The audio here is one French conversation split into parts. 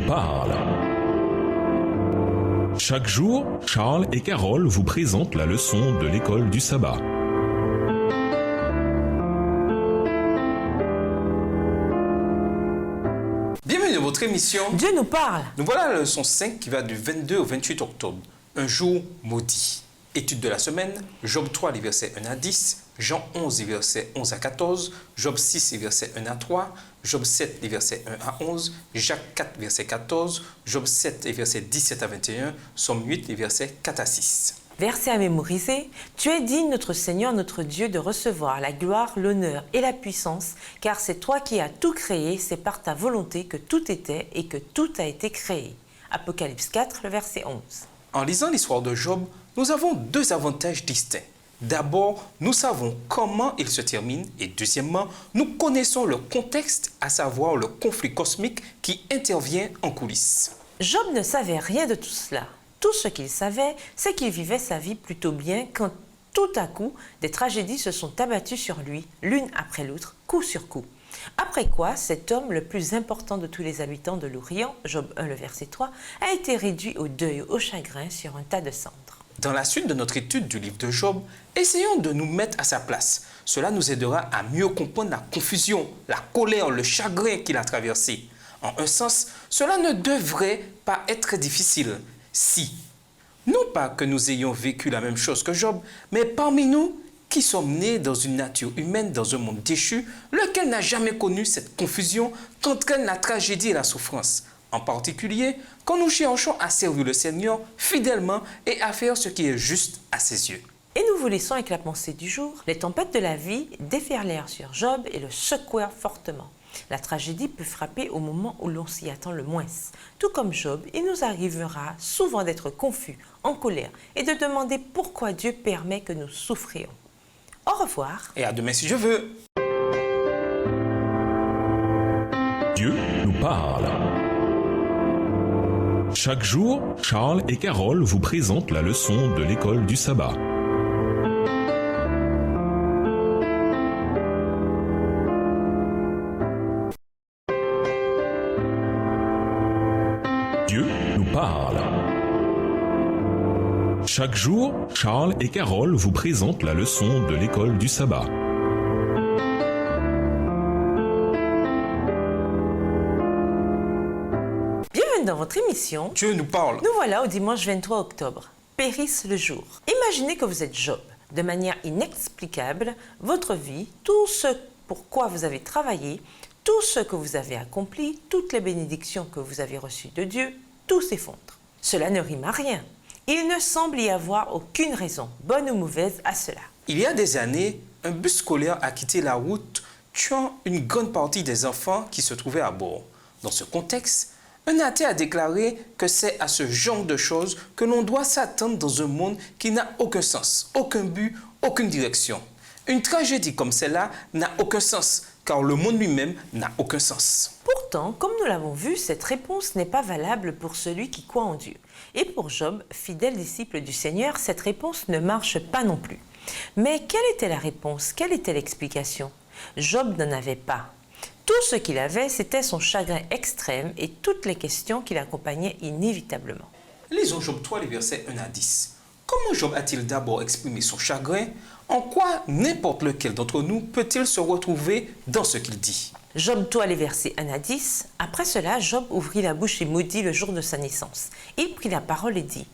parle. Chaque jour, Charles et Carole vous présentent la leçon de l'école du sabbat. Bienvenue dans votre émission Dieu nous parle. Nous voilà à la leçon 5 qui va du 22 au 28 octobre. Un jour maudit. Étude de la semaine, Job 3, les versets 1 à 10, Jean 11, les versets 11 à 14, Job 6, les versets 1 à 3, Job 7, les versets 1 à 11, Jacques 4, verset 14, Job 7, les versets 17 à 21, Somme 8, les versets 4 à 6. Verset à mémoriser. Tu es digne, notre Seigneur, notre Dieu, de recevoir la gloire, l'honneur et la puissance, car c'est toi qui as tout créé, c'est par ta volonté que tout était et que tout a été créé. Apocalypse 4, le verset 11. En lisant l'histoire de Job, nous avons deux avantages distincts. D'abord, nous savons comment il se termine et deuxièmement, nous connaissons le contexte, à savoir le conflit cosmique qui intervient en coulisses. Job ne savait rien de tout cela. Tout ce qu'il savait, c'est qu'il vivait sa vie plutôt bien quand tout à coup, des tragédies se sont abattues sur lui, l'une après l'autre, coup sur coup. Après quoi, cet homme, le plus important de tous les habitants de l'Orient, Job 1, le verset 3, a été réduit au deuil, au chagrin sur un tas de cendres. Dans la suite de notre étude du livre de Job, essayons de nous mettre à sa place. Cela nous aidera à mieux comprendre la confusion, la colère, le chagrin qu'il a traversé. En un sens, cela ne devrait pas être difficile. Si, non pas que nous ayons vécu la même chose que Job, mais parmi nous, qui sommes nés dans une nature humaine, dans un monde déchu, lequel n'a jamais connu cette confusion qu'entraîne la tragédie et la souffrance. En particulier, quand nous cherchons à servir le Seigneur fidèlement et à faire ce qui est juste à ses yeux. Et nous vous laissons avec la pensée du jour. Les tempêtes de la vie déferlèrent sur Job et le secouèrent fortement. La tragédie peut frapper au moment où l'on s'y attend le moins. Tout comme Job, il nous arrivera souvent d'être confus, en colère et de demander pourquoi Dieu permet que nous souffrions. Au revoir. Et à demain si je veux. Dieu nous parle. Chaque jour, Charles et Carole vous présentent la leçon de l'école du sabbat. Dieu nous parle. Chaque jour, Charles et Carole vous présentent la leçon de l'école du sabbat. Bienvenue dans votre émission. Dieu nous parle. Nous voilà au dimanche 23 octobre. Périsse le jour. Imaginez que vous êtes Job. De manière inexplicable, votre vie, tout ce pour quoi vous avez travaillé, tout ce que vous avez accompli, toutes les bénédictions que vous avez reçues de Dieu, tout s'effondre. Cela ne rime à rien. Il ne semble y avoir aucune raison, bonne ou mauvaise, à cela. Il y a des années, un bus scolaire a quitté la route, tuant une grande partie des enfants qui se trouvaient à bord. Dans ce contexte, un athée a déclaré que c'est à ce genre de choses que l'on doit s'attendre dans un monde qui n'a aucun sens, aucun but, aucune direction. Une tragédie comme celle-là n'a aucun sens, car le monde lui-même n'a aucun sens. Pourtant, comme nous l'avons vu, cette réponse n'est pas valable pour celui qui croit en Dieu. Et pour Job, fidèle disciple du Seigneur, cette réponse ne marche pas non plus. Mais quelle était la réponse? Quelle était l'explication? Job n'en avait pas. Tout ce qu'il avait, c'était son chagrin extrême et toutes les questions qui l'accompagnaient inévitablement. Lisons Job 3, les versets 1 à 10. Comment Job a-t-il d'abord exprimé son chagrin? En quoi n'importe lequel d'entre nous peut-il se retrouver dans ce qu'il dit? Job 3, les versets 1 à 10. Après cela, Job ouvrit la bouche et maudit le jour de sa naissance. Il prit la parole et dit: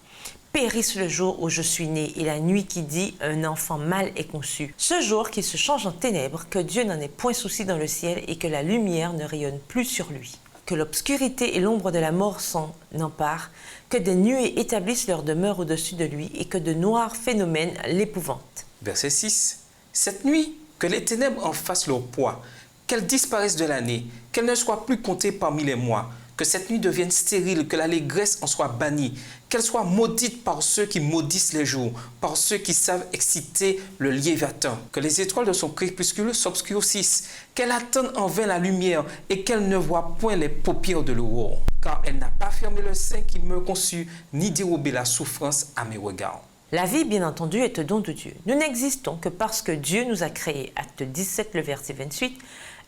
Périsse le jour où je suis né et la nuit qui dit un enfant mal est conçu. Ce jour qui se change en ténèbres, que Dieu n'en ait point souci dans le ciel et que la lumière ne rayonne plus sur lui. Que l'obscurité et l'ombre de la mort s'en emparent, que des nuées établissent leur demeure au-dessus de lui et que de noirs phénomènes l'épouvantent. Verset 6. Cette nuit, que les ténèbres en fassent leur poids, qu'elles disparaissent de l'année, qu'elles ne soient plus comptées parmi les mois, que cette nuit devienne stérile, que l'allégresse en soit bannie, qu'elle soit maudite par ceux qui maudissent les jours, par ceux qui savent exciter le Léviathan, que les étoiles de son crépuscule s'obscurcissent, qu'elle attende en vain la lumière et qu'elle ne voit point les paupières de l'aurore, car elle n'a pas fermé le sein qui me conçut, ni dérobé la souffrance à mes regards. La vie, bien entendu, est un don de Dieu. Nous n'existons que parce que Dieu nous a créés. Acte 17, le verset 28.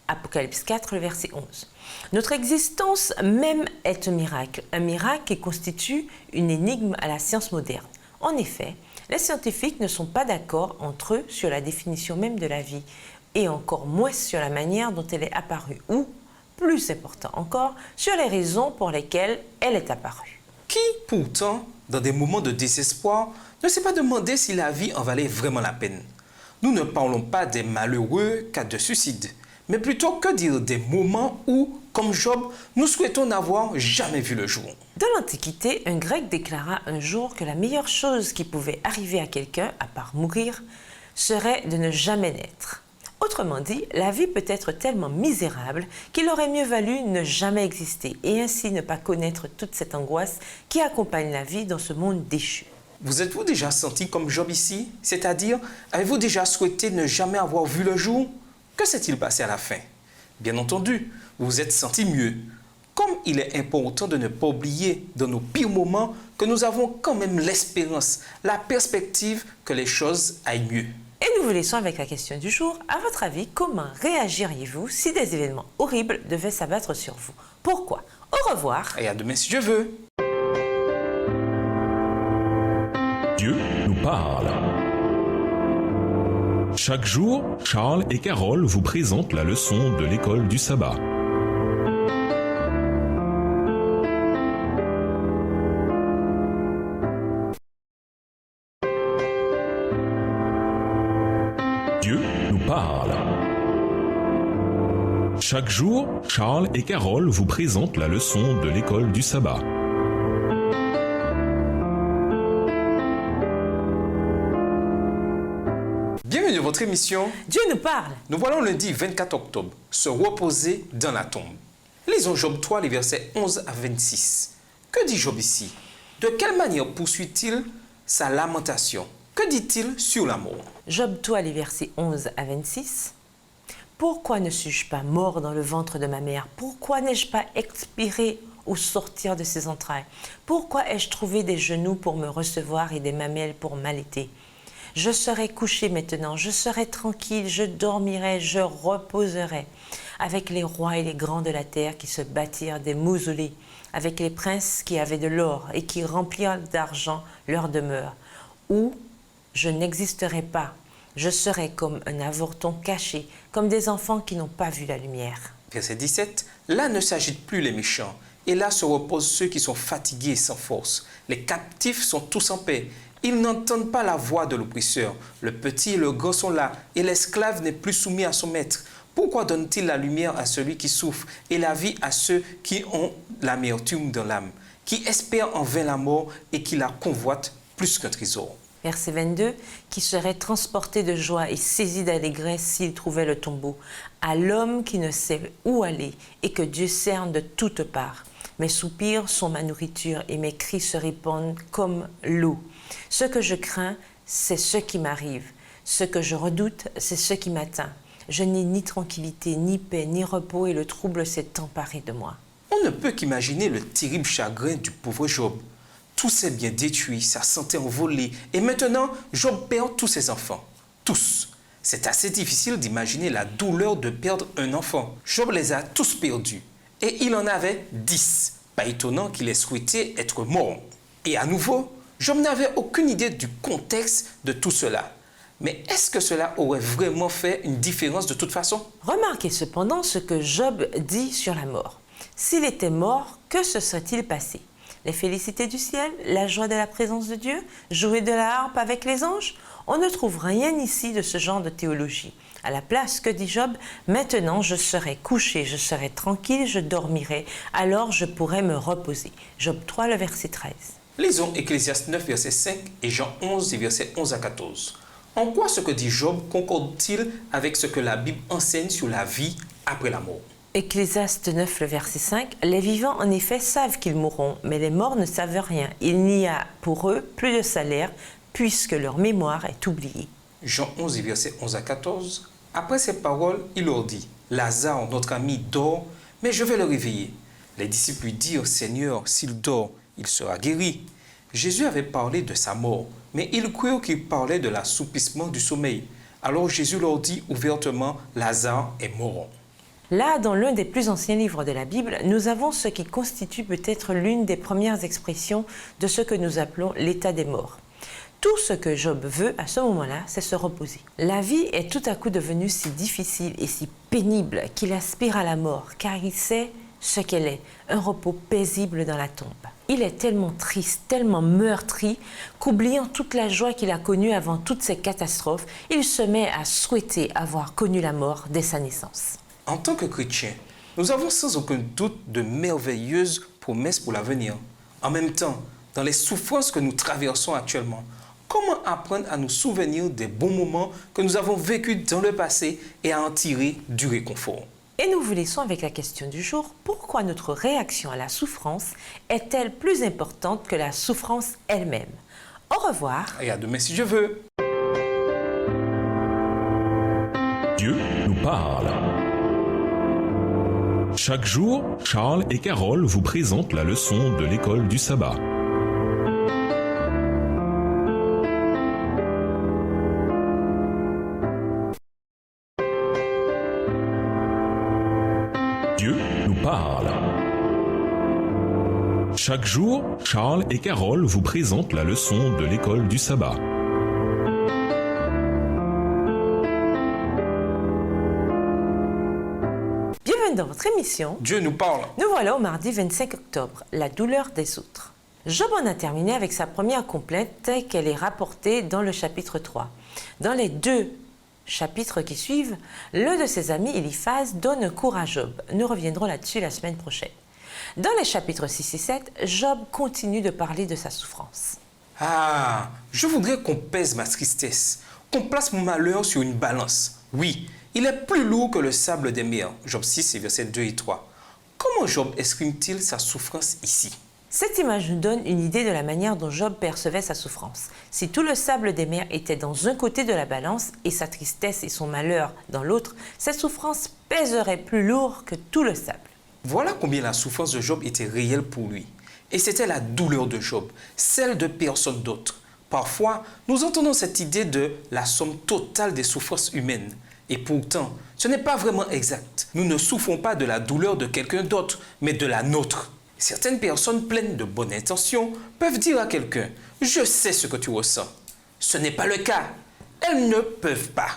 Apocalypse 4, le verset 11. Notre existence même est un miracle qui constitue une énigme à la science moderne. En effet, les scientifiques ne sont pas d'accord entre eux sur la définition même de la vie, et encore moins sur la manière dont elle est apparue, ou, plus important encore, sur les raisons pour lesquelles elle est apparue. Qui, pourtant, dans des moments de désespoir, ne s'est pas demandé si la vie en valait vraiment la peine? Nous ne parlons pas des malheureux cas de suicide, mais plutôt que dire des moments où, comme Job, nous souhaitons n'avoir jamais vu le jour. Dans l'Antiquité, un Grec déclara un jour que la meilleure chose qui pouvait arriver à quelqu'un, à part mourir, serait de ne jamais naître. Autrement dit, la vie peut être tellement misérable qu'il aurait mieux valu ne jamais exister et ainsi ne pas connaître toute cette angoisse qui accompagne la vie dans ce monde déchu. Vous êtes-vous déjà senti comme Job ici? C'est-à-dire, avez-vous déjà souhaité ne jamais avoir vu le jour? Que s'est-il passé à la fin? Bien entendu, vous vous êtes senti mieux. Comme il est important de ne pas oublier dans nos pires moments que nous avons quand même l'espérance, la perspective que les choses aillent mieux. Et nous vous laissons avec la question du jour. À votre avis, comment réagiriez-vous si des événements horribles devaient s'abattre sur vous? Pourquoi? Au revoir. Et à demain si je veux. Dieu nous parle. Chaque jour, Charles et Carole vous présentent la leçon de l'école du sabbat. Dieu nous parle. Chaque jour, Charles et Carole vous présentent la leçon de l'école du sabbat. Bienvenue dans votre émission. Dieu nous parle. Nous voilà lundi 24 octobre, se reposer dans la tombe. Lisons Job 3, les versets 11 à 26. Que dit Job ici? De quelle manière poursuit-il sa lamentation? Que dit-il sur la mort? Job 3, les versets 11 à 26. Pourquoi ne suis-je pas mort dans le ventre de ma mère? Pourquoi n'ai-je pas expiré au sortir de ses entrailles? Pourquoi ai-je trouvé des genoux pour me recevoir et des mamelles pour m'allaiter? Je serai couché maintenant, je serai tranquille, je dormirai, je reposerai, avec les rois et les grands de la terre qui se bâtirent des mausolées, avec les princes qui avaient de l'or et qui remplirent d'argent leur demeure, où je n'existerai pas, je serai comme un avorton caché, comme des enfants qui n'ont pas vu la lumière. Verset 17. Là ne s'agitent plus les méchants, et là se reposent ceux qui sont fatigués et sans force. Les captifs sont tous en paix. Ils n'entendent pas la voix de l'oppresseur. Le petit et le grand sont là, et l'esclave n'est plus soumis à son maître. Pourquoi donne-t-il la lumière à celui qui souffre et la vie à ceux qui ont l'amertume dans l'âme, qui espèrent en vain la mort et qui la convoitent plus qu'un trésor? Verset 22, qui serait transporté de joie et saisi d'allégresse s'il trouvait le tombeau, à l'homme qui ne sait où aller et que Dieu cerne de toutes parts. Mes soupirs sont ma nourriture et mes cris se répandent comme l'eau. Ce que je crains, c'est ce qui m'arrive. Ce que je redoute, c'est ce qui m'atteint. Je n'ai ni tranquillité, ni paix, ni repos et le trouble s'est emparé de moi. On ne peut qu'imaginer le terrible chagrin du pauvre Job. Tout s'est bien détruit, sa santé envolée, et maintenant, Job perd tous ses enfants. Tous. C'est assez difficile d'imaginer la douleur de perdre un enfant. Job les a tous perdus. Et il en avait 10. Pas étonnant qu'il ait souhaité être mort. Et à nouveau, Job n'avait aucune idée du contexte de tout cela. Mais est-ce que cela aurait vraiment fait une différence de toute façon? Remarquez cependant ce que Job dit sur la mort. S'il était mort, que se serait-il passé? Les félicités du ciel, la joie de la présence de Dieu, jouer de la harpe avec les anges? On ne trouve rien ici de ce genre de théologie. À la place, que dit Job? Maintenant je serai couché, je serai tranquille, je dormirai, alors je pourrai me reposer. Job 3, le verset 13. Lisons Ecclésiaste 9, verset 5 et Jean 11, versets 11 à 14. En quoi ce que dit Job concorde-t-il avec ce que la Bible enseigne sur la vie après la mort? Ecclésiaste 9, le verset 5. Les vivants en effet savent qu'ils mourront, mais les morts ne savent rien. Il n'y a pour eux plus de salaire, puisque leur mémoire est oubliée. Jean 11, versets 11 à 14. Après ces paroles, il leur dit, Lazare, notre ami, dort, mais je vais le réveiller. Les disciples lui dirent, Seigneur, s'il dort, il sera guéri. Jésus avait parlé de sa mort, mais ils crurent qu'il parlait de l'assoupissement du sommeil. Alors Jésus leur dit ouvertement, Lazare est mort. Là, dans l'un des plus anciens livres de la Bible, nous avons ce qui constitue peut-être l'une des premières expressions de ce que nous appelons l'état des morts. Tout ce que Job veut à ce moment-là, c'est se reposer. La vie est tout à coup devenue si difficile et si pénible qu'il aspire à la mort, car il sait ce qu'elle est, un repos paisible dans la tombe. Il est tellement triste, tellement meurtri, qu'oubliant toute la joie qu'il a connue avant toutes ces catastrophes, il se met à souhaiter avoir connu la mort dès sa naissance. En tant que chrétiens, nous avons sans aucun doute de merveilleuses promesses pour l'avenir. En même temps, dans les souffrances que nous traversons actuellement, comment apprendre à nous souvenir des bons moments que nous avons vécus dans le passé et à en tirer du réconfort? Et nous vous laissons avec la question du jour. Pourquoi notre réaction à la souffrance est-elle plus importante que la souffrance elle-même? Au revoir. Et à demain si Dieu veut. Dieu nous parle. Chaque jour, Charles et Carole vous présentent la leçon de l'école du sabbat. Dieu nous parle. Chaque jour, Charles et Carole vous présentent la leçon de l'école du sabbat. Bienvenue dans votre émission. Dieu nous parle. Nous voilà au mardi 25 octobre, la douleur des autres. Job en a terminé avec sa première complainte telle qu'elle est rapportée dans le chapitre 3. Dans les deux chapitres qui suivent, l'un de ses amis, Eliphaz, donne un cours à Job. Nous reviendrons là-dessus la semaine prochaine. Dans les chapitres 6 et 7, Job continue de parler de sa souffrance. Ah, je voudrais qu'on pèse ma tristesse, qu'on place mon malheur sur une balance. Oui, il est plus lourd que le sable des mers. Job 6, versets 2 et 3. Comment Job exprime-t-il sa souffrance ici? Cette image nous donne une idée de la manière dont Job percevait sa souffrance. Si tout le sable des mers était dans un côté de la balance et sa tristesse et son malheur dans l'autre, cette souffrance pèserait plus lourd que tout le sable. Voilà combien la souffrance de Job était réelle pour lui. Et c'était la douleur de Job, celle de personne d'autre. Parfois, nous entendons cette idée de la somme totale des souffrances humaines. Et pourtant, ce n'est pas vraiment exact. Nous ne souffrons pas de la douleur de quelqu'un d'autre, mais de la nôtre. Certaines personnes pleines de bonnes intentions peuvent dire à quelqu'un « Je sais ce que tu ressens ». Ce n'est pas le cas. Elles ne peuvent pas.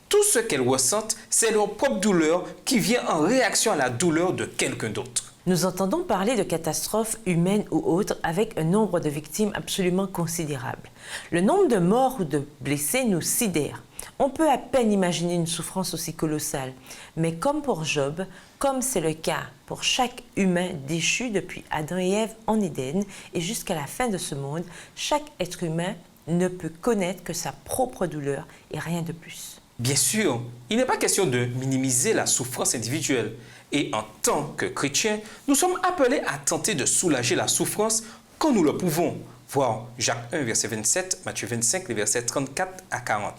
Tout ce qu'elles ressentent, c'est leur propre douleur qui vient en réaction à la douleur de quelqu'un d'autre. Nous entendons parler de catastrophes humaines ou autres avec un nombre de victimes absolument considérable. Le nombre de morts ou de blessés nous sidère. On peut à peine imaginer une souffrance aussi colossale. Mais comme pour Job, comme c'est le cas pour chaque humain déchu depuis Adam et Ève en Éden et jusqu'à la fin de ce monde, chaque être humain ne peut connaître que sa propre douleur et rien de plus. Bien sûr, il n'est pas question de minimiser la souffrance individuelle. Et en tant que chrétiens, nous sommes appelés à tenter de soulager la souffrance quand nous le pouvons. Voir Jacques 1, verset 27, Matthieu 25, les versets 34 à 40.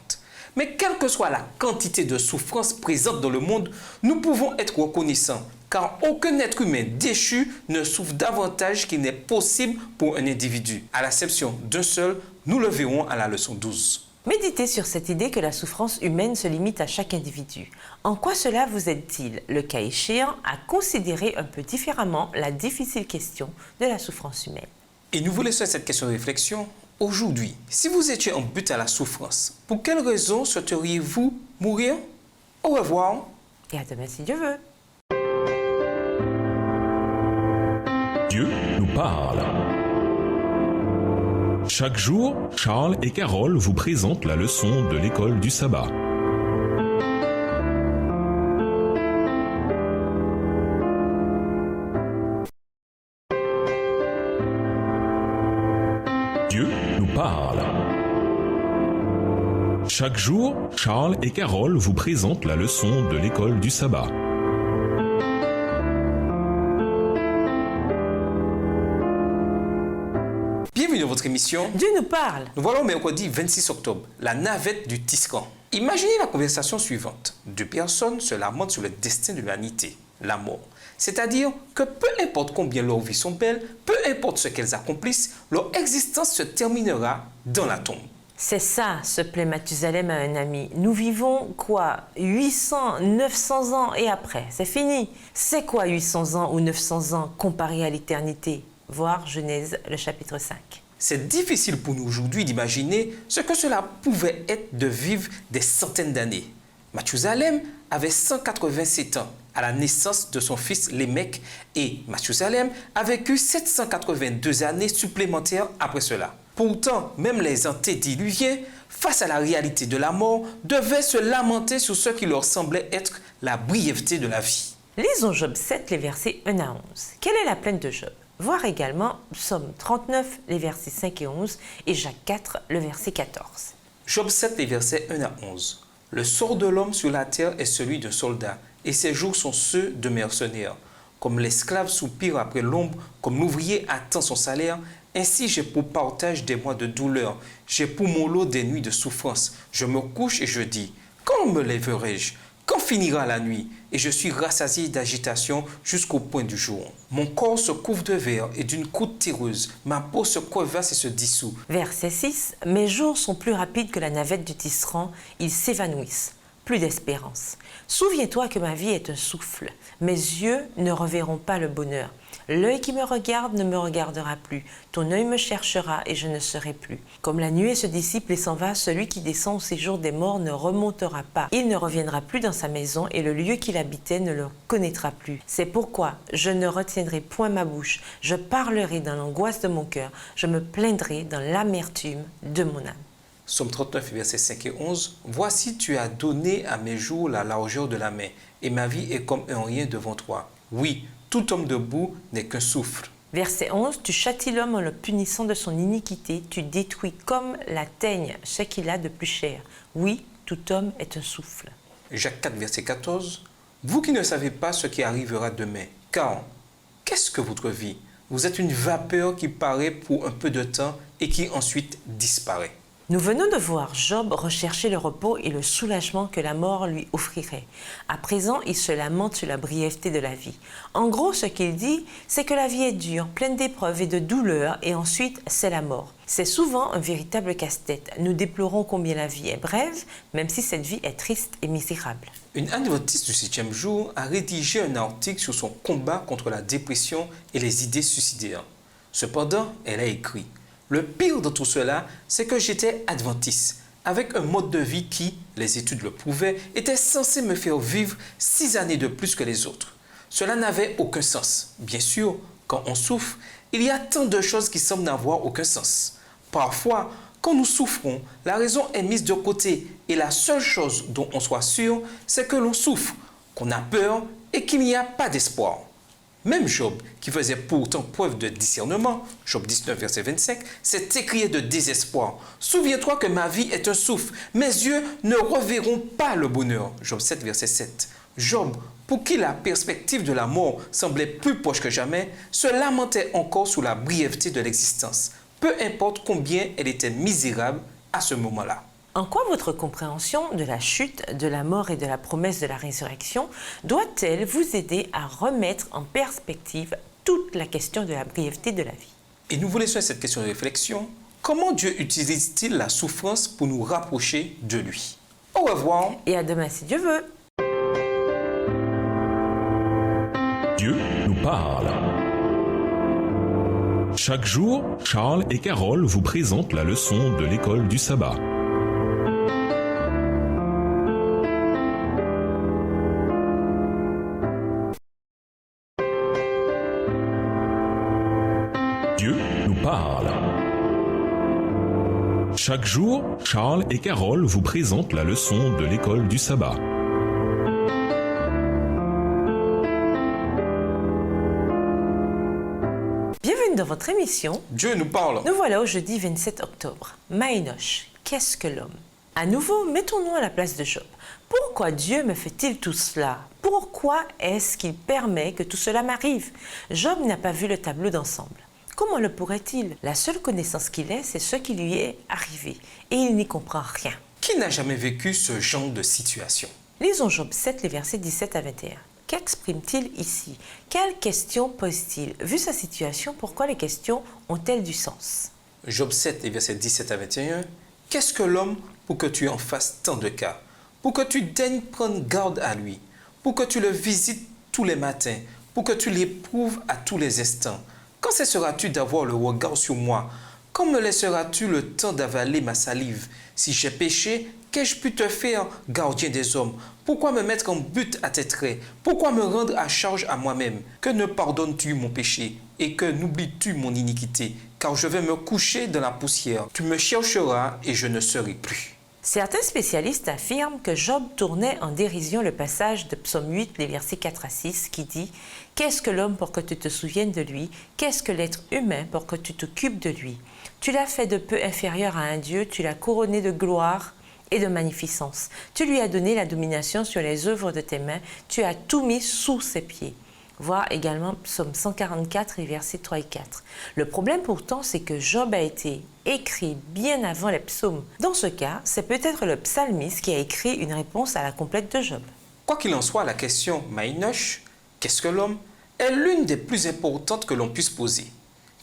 Mais quelle que soit la quantité de souffrance présente dans le monde, nous pouvons être reconnaissants, car aucun être humain déchu ne souffre davantage qu'il n'est possible pour un individu. À l'exception d'un seul, nous le verrons à la leçon 12. Méditez sur cette idée que la souffrance humaine se limite à chaque individu. En quoi cela vous aide-t-il, le cas échéant, à considérer un peu différemment la difficile question de la souffrance humaine? Et nous vous laissons cette question de réflexion. Aujourd'hui, si vous étiez en butte à la souffrance, pour quelle raison souhaiteriez-vous mourir? Au revoir. Et à demain si Dieu veut. Dieu nous parle. Chaque jour, Charles et Carole vous présentent la leçon de l'école du sabbat. Dieu nous parle. Chaque jour, Charles et Carole vous présentent la leçon de l'école du sabbat. Bienvenue dans votre émission. Dieu nous parle. Nous voilà au mercredi 26 octobre, la navette du Tiscan. Imaginez la conversation suivante. Deux personnes se lamentent sur le destin de l'humanité, la mort. C'est-à-dire que peu importe combien leurs vies sont belles, peu importe ce qu'elles accomplissent, leur existence se terminera dans la tombe. C'est ça, se plaît Mathusalem à un ami. Nous vivons quoi 800, 900 ans et après, c'est fini. C'est quoi 800 ans ou 900 ans comparé à l'éternité? Voir Genèse, le chapitre 5. C'est difficile pour nous aujourd'hui d'imaginer ce que cela pouvait être de vivre des centaines d'années. Mathusalem avait 187 ans à la naissance de son fils Lémec et Mathusalem a vécu 782 années supplémentaires après cela. Pourtant, même les antédiluviens, face à la réalité de la mort, devaient se lamenter sur ce qui leur semblait être la brièveté de la vie. Lisons Job 7, les versets 1 à 11. Quelle est la plainte de Job? Voir également Psaume 39, les versets 5 et 11 et Jacques 4, le verset 14. Job 7, les versets 1 à 11. Le sort de l'homme sur la terre est celui d'un soldat, et ses jours sont ceux de mercenaires. Comme l'esclave soupire après l'ombre, comme l'ouvrier attend son salaire, ainsi j'ai pour partage des mois de douleur, j'ai pour mon lot des nuits de souffrance. Je me couche et je dis, quand me lèverai-je? Quand finira la nuit? Et je suis rassasié d'agitation jusqu'au point du jour. Mon corps se couvre de verre et d'une croûte terreuse. Ma peau se crevasse et se dissout. Verset 6. Mes jours sont plus rapides que la navette du tisserand, ils s'évanouissent. Plus d'espérance. Souviens-toi que ma vie est un souffle. Mes yeux ne reverront pas le bonheur. L'œil qui me regarde ne me regardera plus. Ton œil me cherchera et je ne serai plus. Comme la nuée se dissipe et s'en va, celui qui descend au séjour des morts ne remontera pas. Il ne reviendra plus dans sa maison et le lieu qu'il habitait ne le connaîtra plus. C'est pourquoi je ne retiendrai point ma bouche. Je parlerai dans l'angoisse de mon cœur. Je me plaindrai dans l'amertume de mon âme. Psaume 39, versets 5 et 11. Voici, tu as donné à mes jours la largeur de la main, et ma vie est comme un rien devant toi. Oui, tout homme debout n'est qu'un souffle. Verset 11. Tu châties l'homme en le punissant de son iniquité, tu détruis comme la teigne ce qu'il a de plus cher. Oui, tout homme est un souffle. Jacques 4, verset 14. Vous qui ne savez pas ce qui arrivera demain, car qu'est-ce que votre vie? Vous êtes une vapeur qui paraît pour un peu de temps et qui ensuite disparaît. Nous venons de voir Job rechercher le repos et le soulagement que la mort lui offrirait. À présent, il se lamente sur la brièveté de la vie. En gros, ce qu'il dit, c'est que la vie est dure, pleine d'épreuves et de douleurs, et ensuite, c'est la mort. C'est souvent un véritable casse-tête. Nous déplorons combien la vie est brève, même si cette vie est triste et misérable. Une adventiste du 7e jour a rédigé un article sur son combat contre la dépression et les idées suicidaires. Cependant, elle a écrit: le pire de tout cela, c'est que j'étais adventiste, avec un mode de vie qui, les études le prouvaient, était censé me faire vivre 6 années de plus que les autres. Cela n'avait aucun sens. Bien sûr, quand on souffre, il y a tant de choses qui semblent n'avoir aucun sens. Parfois, quand nous souffrons, la raison est mise de côté et la seule chose dont on soit sûr, c'est que l'on souffre, qu'on a peur et qu'il n'y a pas d'espoir. Même Job, qui faisait pourtant preuve de discernement, Job 19, verset 25, s'est écrié de désespoir. « Souviens-toi que ma vie est un souffle, mes yeux ne reverront pas le bonheur. » Job 7, verset 7. Job, pour qui la perspective de la mort semblait plus proche que jamais, se lamentait encore sous la brièveté de l'existence, peu importe combien elle était misérable à ce moment-là. En quoi votre compréhension de la chute, de la mort et de la promesse de la résurrection doit-elle vous aider à remettre en perspective toute la question de la brièveté de la vie? Et nous vous laissons cette question de réflexion. Comment Dieu utilise-t-il la souffrance pour nous rapprocher de lui? Au revoir. Et à demain si Dieu veut. Dieu nous parle. Chaque jour, Charles et Carole vous présentent la leçon de l'école du sabbat. Dieu nous parle. Chaque jour, Charles et Carole vous présentent la leçon de l'école du sabbat. Bienvenue dans votre émission. Dieu nous parle. Nous voilà au jeudi 27 octobre. Maïnoche, qu'est-ce que l'homme? À nouveau, mettons-nous à la place de Job. Pourquoi Dieu me fait-il tout cela? Pourquoi est-ce qu'il permet que tout cela m'arrive? Job n'a pas vu le tableau d'ensemble. Comment le pourrait-il? La seule connaissance qu'il ait, c'est ce qui lui est arrivé. Et il n'y comprend rien. Qui n'a jamais vécu ce genre de situation? Lisons Job 7, les versets 17 à 21. Qu'exprime-t-il ici? Quelles questions pose-t-il? Vu sa situation, pourquoi les questions ont-elles du sens? Job 7, les versets 17 à 21. Qu'est-ce que l'homme pour que tu en fasses tant de cas? Pour que tu daignes prendre garde à lui, pour que tu le visites tous les matins, pour que tu l'éprouves à tous les instants. Quand cesseras-tu d'avoir le regard sur moi? Quand me laisseras-tu le temps d'avaler ma salive? Si j'ai péché, qu'ai-je pu te faire, gardien des hommes? Pourquoi me mettre en but à tes traits? Pourquoi me rendre à charge à moi-même? Que ne pardonnes-tu mon péché et que n'oublies-tu mon iniquité? Car je vais me coucher dans la poussière. Tu me chercheras et je ne serai plus. Certains spécialistes affirment que Job tournait en dérision le passage de Psaume 8, les versets 4 à 6, qui dit « Qu'est-ce que l'homme pour que tu te souviennes de lui? Qu'est-ce que l'être humain pour que tu t'occupes de lui? Tu l'as fait de peu inférieur à un Dieu, tu l'as couronné de gloire et de magnificence. Tu lui as donné la domination sur les œuvres de tes mains, tu as tout mis sous ses pieds. » Voir également Psaume 144, les versets 3 et 4. Le problème pourtant, c'est que Job a été écrit bien avant les psaumes. Dans ce cas, c'est peut-être le psalmiste qui a écrit une réponse à la complète de Job. Quoi qu'il en soit, la question Maïnoche, qu'est-ce que l'homme, est l'une des plus importantes que l'on puisse poser.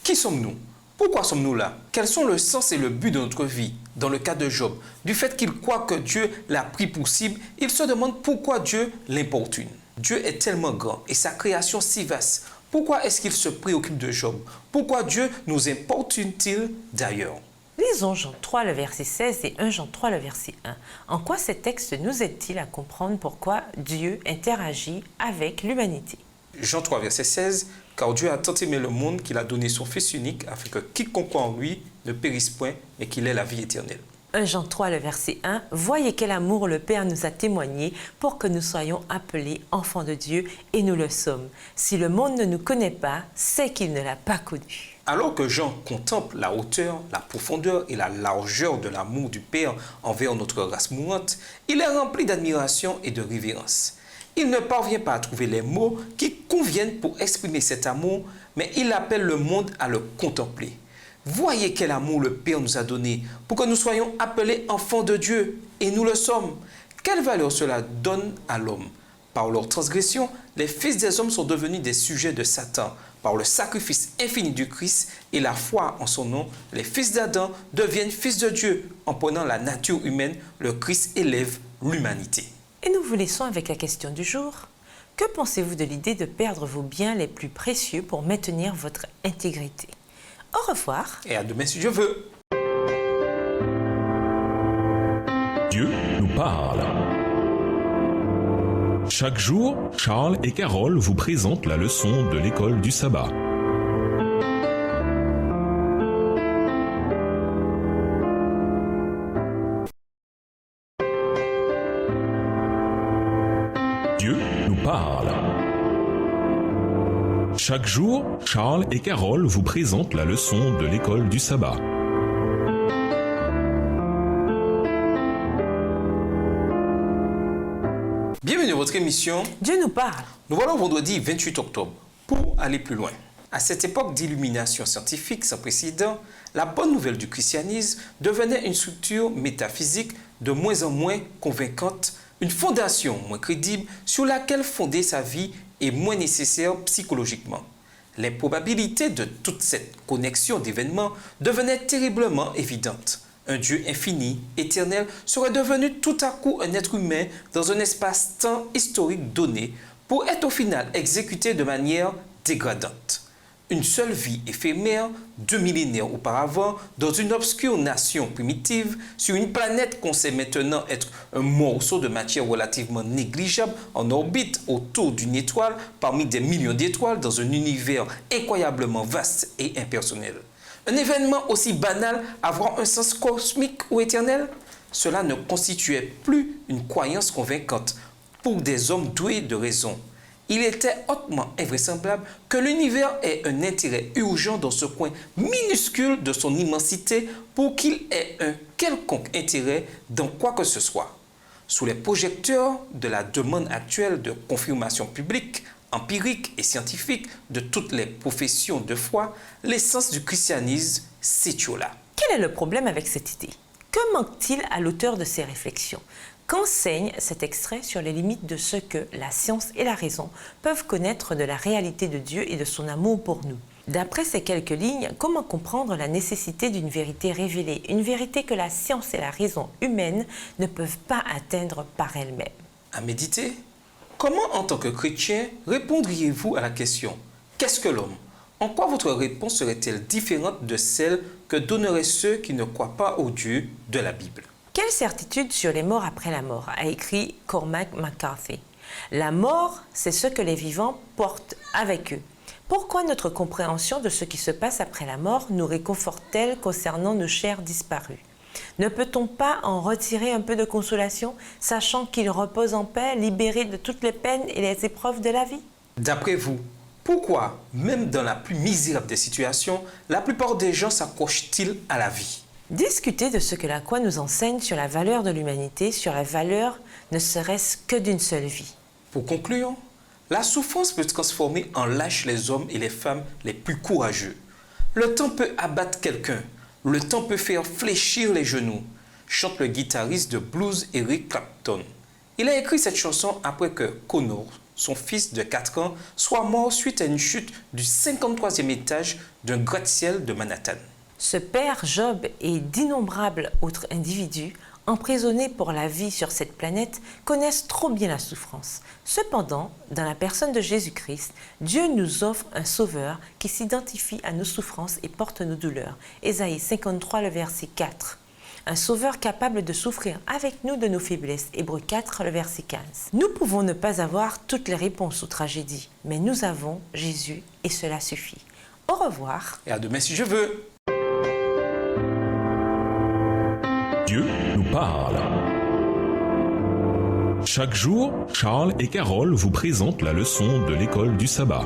Qui sommes-nous? Pourquoi sommes-nous là? Quels sont le sens et le but de notre vie? Dans le cas de Job, du fait qu'il croit que Dieu l'a pris pour cible, il se demande pourquoi Dieu l'importune. Dieu est tellement grand et sa création si vaste. Pourquoi est-ce qu'il se préoccupe de Job? Pourquoi Dieu nous importune-t-il d'ailleurs? Lisons Jean 3, le verset 16 et 1 Jean 3, le verset 1. En quoi ces textes nous aident-ils à comprendre pourquoi Dieu interagit avec l'humanité? Jean 3, verset 16. Car Dieu a tant aimé le monde qu'il a donné son Fils unique afin que quiconque croit en lui ne périsse point, mais qu'il ait la vie éternelle. 1 Jean 3, le verset 1, « Voyez quel amour le Père nous a témoigné pour que nous soyons appelés enfants de Dieu, et nous le sommes. Si le monde ne nous connaît pas, c'est qu'il ne l'a pas connu. » Alors que Jean contemple la hauteur, la profondeur et la largeur de l'amour du Père envers notre race mourante, il est rempli d'admiration et de révérence. Il ne parvient pas à trouver les mots qui conviennent pour exprimer cet amour, mais il appelle le monde à le contempler. Voyez quel amour le Père nous a donné pour que nous soyons appelés enfants de Dieu, et nous le sommes. Quelle valeur cela donne à l'homme? Par leur transgression, les fils des hommes sont devenus des sujets de Satan. Par le sacrifice infini du Christ et la foi en son nom, les fils d'Adam deviennent fils de Dieu. En prenant la nature humaine, le Christ élève l'humanité. Et nous vous laissons avec la question du jour. Que pensez-vous de l'idée de perdre vos biens les plus précieux pour maintenir votre intégrité? Au revoir. Et à demain si Dieu veut. Dieu nous parle. Chaque jour, Charles et Carole vous présentent la leçon de l'école du sabbat. Dieu nous parle. Chaque jour, Charles et Carole vous présentent la leçon de l'école du sabbat. Bienvenue à votre émission. Dieu nous parle. Nous voilà au vendredi 28 octobre. Pour aller plus loin, à cette époque d'illumination scientifique sans précédent, la bonne nouvelle du christianisme devenait une structure métaphysique de moins en moins convaincante, une fondation moins crédible sur laquelle fonder sa vie est moins nécessaire psychologiquement. L'improbabilité de toute cette connexion d'événements devenait terriblement évidente. Un Dieu infini, éternel, serait devenu tout à coup un être humain dans un espace-temps historique donné pour être au final exécuté de manière dégradante. Une seule vie éphémère, 2 millénaires auparavant, dans une obscure nation primitive, sur une planète qu'on sait maintenant être un morceau de matière relativement négligeable en orbite autour d'une étoile parmi des millions d'étoiles dans un univers incroyablement vaste et impersonnel. Un événement aussi banal avoir un sens cosmique ou éternel? Cela ne constituait plus une croyance convaincante pour des hommes doués de raison. Il était hautement invraisemblable que l'univers ait un intérêt urgent dans ce coin minuscule de son immensité pour qu'il ait un quelconque intérêt dans quoi que ce soit. Sous les projecteurs de la demande actuelle de confirmation publique, empirique et scientifique de toutes les professions de foi, l'essence du christianisme s'étiola. Quel est le problème avec cette idée? Que manque-t-il à l'auteur de ces réflexions? Qu'enseigne cet extrait sur les limites de ce que la science et la raison peuvent connaître de la réalité de Dieu et de son amour pour nous? D'après ces quelques lignes, comment comprendre la nécessité d'une vérité révélée, une vérité que la science et la raison humaine ne peuvent pas atteindre par elles-mêmes? À méditer. Comment, en tant que chrétien, répondriez-vous à la question « Qu'est-ce que l'homme » En quoi votre réponse serait-elle différente de celle que donneraient ceux qui ne croient pas au Dieu de la Bible? Quelle certitude sur les morts après la mort, a écrit Cormac McCarthy. La mort, c'est ce que les vivants portent avec eux. Pourquoi notre compréhension de ce qui se passe après la mort nous réconforte-t-elle concernant nos chers disparus? Ne peut-on pas en retirer un peu de consolation, sachant qu'ils reposent en paix, libérés de toutes les peines et les épreuves de la vie? D'après vous, pourquoi, même dans la plus misérable des situations, la plupart des gens s'accrochent-ils à la vie? Discuter de ce que la croix nous enseigne sur la valeur de l'humanité, sur la valeur ne serait-ce que d'une seule vie. Pour conclure, la souffrance peut transformer en lâches les hommes et les femmes les plus courageux. Le temps peut abattre quelqu'un. Le temps peut faire fléchir les genoux, chante le guitariste de blues Eric Clapton. Il a écrit cette chanson après que Connor, son fils de 4 ans, soit mort suite à une chute du 53e étage d'un gratte-ciel de Manhattan. Ce père Job et d'innombrables autres individus, emprisonnés pour la vie sur cette planète, connaissent trop bien la souffrance. Cependant, dans la personne de Jésus-Christ, Dieu nous offre un sauveur qui s'identifie à nos souffrances et porte nos douleurs. Ésaïe 53, le verset 4. Un sauveur capable de souffrir avec nous de nos faiblesses. Hébreux 4, le verset 15. Nous pouvons ne pas avoir toutes les réponses aux tragédies, mais nous avons Jésus et cela suffit. Au revoir. Et à demain si je veux. Dieu nous parle. Chaque jour, Charles et Carole vous présentent la leçon de l'école du sabbat.